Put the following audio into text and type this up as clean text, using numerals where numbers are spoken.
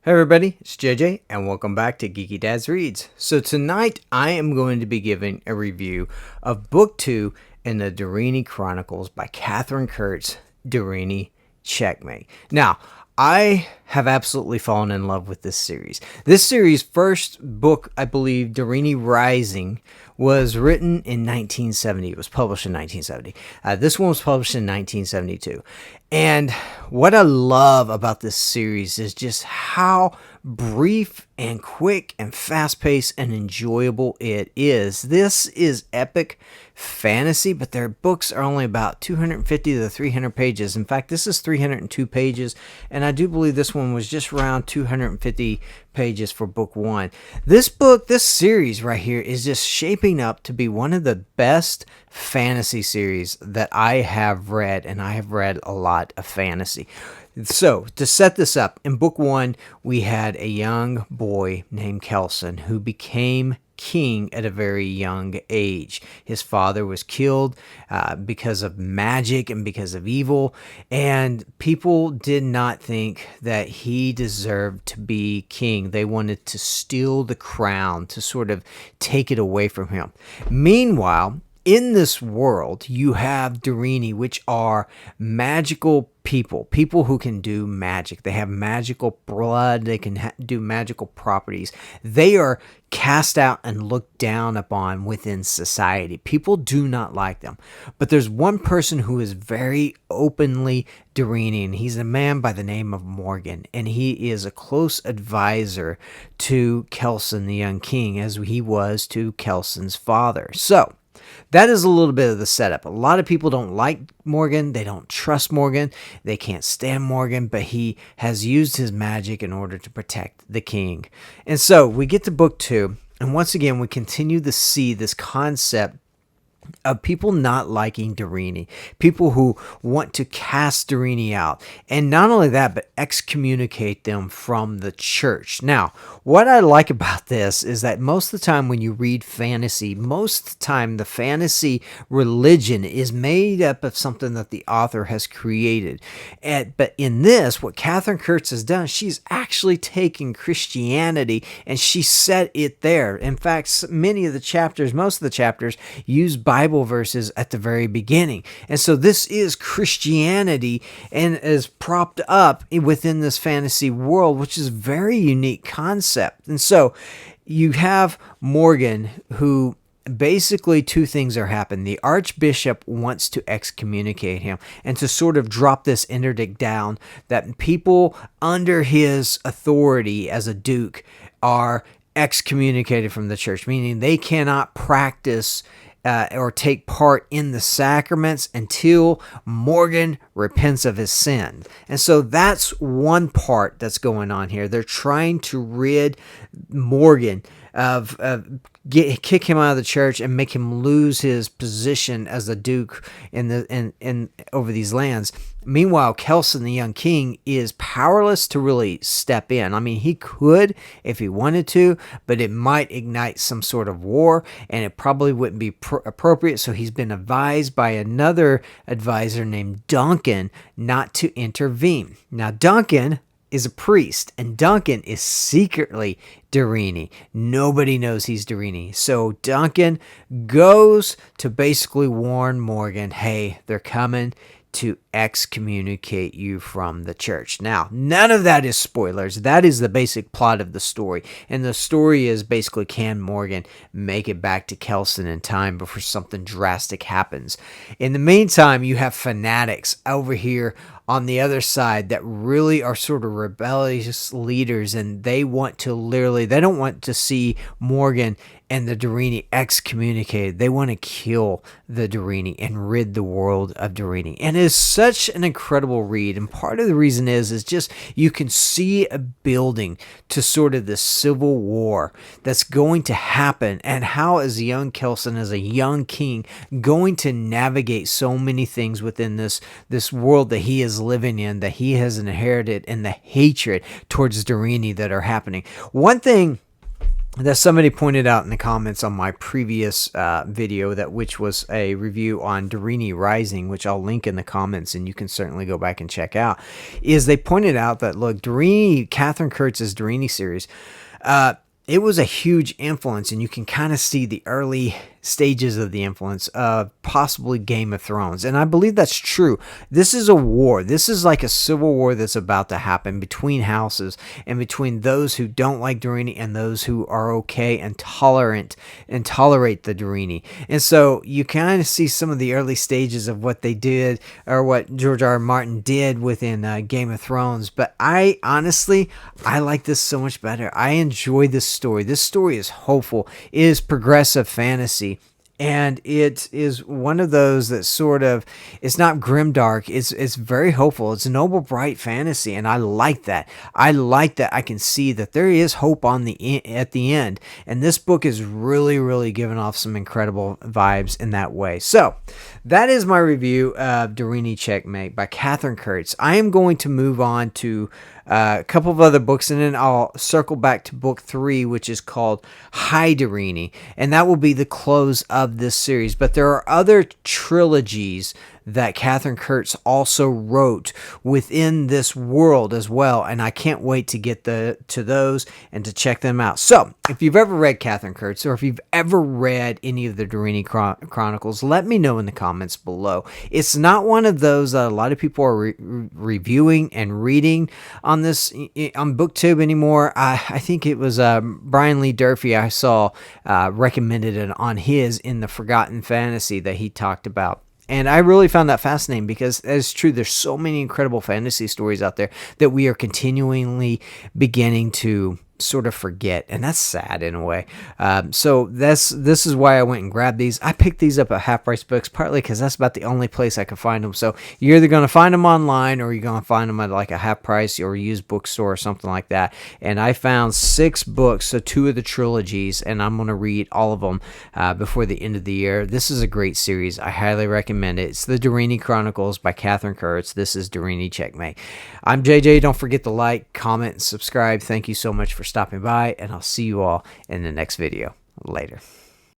Hey everybody, it's JJ and welcome back to Geeky Dad's Reads. So tonight I am going to be giving a review of Book 2 in the Deryni Chronicles by Katherine Kurtz, Deryni Checkmate. Now, I have absolutely fallen in love with this series. This series' first book, I believe, Deryni Rising, was written in 1970. It was published in 1970. This one was published in 1972. And what I love about this series is just how brief and quick and fast-paced and enjoyable it is. This is epic fantasy, but their books are only about 250 to 300 pages. In fact, this is 302 pages, and I do believe this one was just around 250 pages for book 1. This series right here is just shaping up to be one of the best fantasy series that I have read, and I have read a lot of fantasy. So, to set this up, in book 1, we had a young boy named Kelson who became king at a very young age. His father was killed because of magic and because of evil, and people did not think that he deserved to be king. They wanted to steal the crown, to sort of take it away from him. Meanwhile, in this world, you have Deryni, which are magical people who can do magic. They have magical blood. They can do magical properties. They are cast out and looked down upon within society. People do not like them. But there's one person who is very openly Deryni, and he's a man by the name of Morgan, and he is a close advisor to Kelson, the young king, as he was to Kelson's father. So, that is a little bit of the setup. A lot of people don't like Morgan. They don't trust Morgan. They can't stand Morgan, but he has used his magic in order to protect the king. And so we get to book 2, and once again, we continue to see this concept of people not liking Deryni, people who want to cast Deryni out, and not only that, but excommunicate them from the church. Now, what I like about this is that most of the time when you read fantasy, most of the time the fantasy religion is made up of something that the author has created. But in this, what Katherine Kurtz has done, she's actually taken Christianity and she set it there. In fact, most of the chapters use Bible verses at the very beginning. And so this is Christianity and is propped up within this fantasy world, which is a very unique concept. And so you have Morgan, who basically two things are happening. The archbishop wants to excommunicate him and to sort of drop this interdict down that people under his authority as a duke are excommunicated from the church, meaning they cannot practice or take part in the sacraments until Morgan repents of his sin. And so that's one part that's going on here. They're trying to rid Morgan of kick him out of the church and make him lose his position as a duke in over these lands. Meanwhile, Kelson, the young king, is powerless to really step in. I mean, he could if he wanted to, but it might ignite some sort of war, and it probably wouldn't be appropriate. So he's been advised by another advisor named Duncan not to intervene. Now, Duncan is a priest, and Duncan is secretly Deryni. Nobody knows he's Deryni. So Duncan goes to basically warn Morgan, hey, they're coming to excommunicate you from the church. Now, none of that is spoilers. That is the basic plot of the story. And the story is basically, can Morgan make it back to Kelson in time before something drastic happens? In the meantime, you have fanatics over here on the other side that really are sort of rebellious leaders, and they don't want to see Morgan and the Deryni excommunicated. They want to kill the Deryni and rid the world of Deryni. And it is such an incredible read. And part of the reason is just you can see a building to sort of the civil war that's going to happen, and how as a young Kelson, as a young king, going to navigate so many things within this world that he is living in, that he has inherited, and the hatred towards Deryni that are happening. One thing that somebody pointed out in the comments on my previous video, which was a review on Deryni Rising, which I'll link in the comments, and you can certainly go back and check out, is they pointed out that, look, Katherine Kurtz's Deryni series, it was a huge influence, and you can kind of see the early stages of the influence of possibly Game of Thrones. And I believe that's true. This is a war. This is like a civil war that's about to happen between houses and between those who don't like Deryni and those who are okay and tolerant and tolerate the Deryni. And so you kind of see some of the early stages of what they did, or what George R. R. Martin did within Game of Thrones. But I like this so much better. I enjoy this story. This story is hopeful. It is progressive fantasy. And it is one of those that sort of, it's not grimdark. It's very hopeful. It's noble, bright fantasy, and I like that. I like that. I can see that there is hope at the end, and this book is really, really giving off some incredible vibes in that way. So that is my review of Deryni Checkmate by Katherine Kurtz. I am going to move on to a couple of other books, and then I'll circle back to book 3, which is called Hi Deryni, and that will be the close of this series. But there are other trilogies that Katherine Kurtz also wrote within this world as well, and I can't wait to get to those and to check them out. So if you've ever read Katherine Kurtz, or if you've ever read any of the Deryni Chronicles, let me know in the comments below. It's not one of those that a lot of people are reviewing and reading on booktube anymore. I think it was Brian Lee Durfee I saw recommended it on his in the Forgotten Fantasy that he talked about. And I really found that fascinating, because it's true, there's so many incredible fantasy stories out there that we are continually beginning to sort of forget, and that's sad in a way. So this is why I went and grabbed these. I picked these up at Half Price Books, partly because that's about the only place I could find them. So you're either going to find them online, or you're going to find them at like a half price or a used bookstore or something like that. And I found 6 books, so 2 of the trilogies, and I'm going to read all of them before the end of the year. This is a great series. I highly recommend it. It's the Deryni Chronicles by Katherine Kurtz. This is Deryni Checkmate. I'm JJ. Don't forget to like, comment, and subscribe. Thank you so much for stopping by, and I'll see you all in the next video. Later.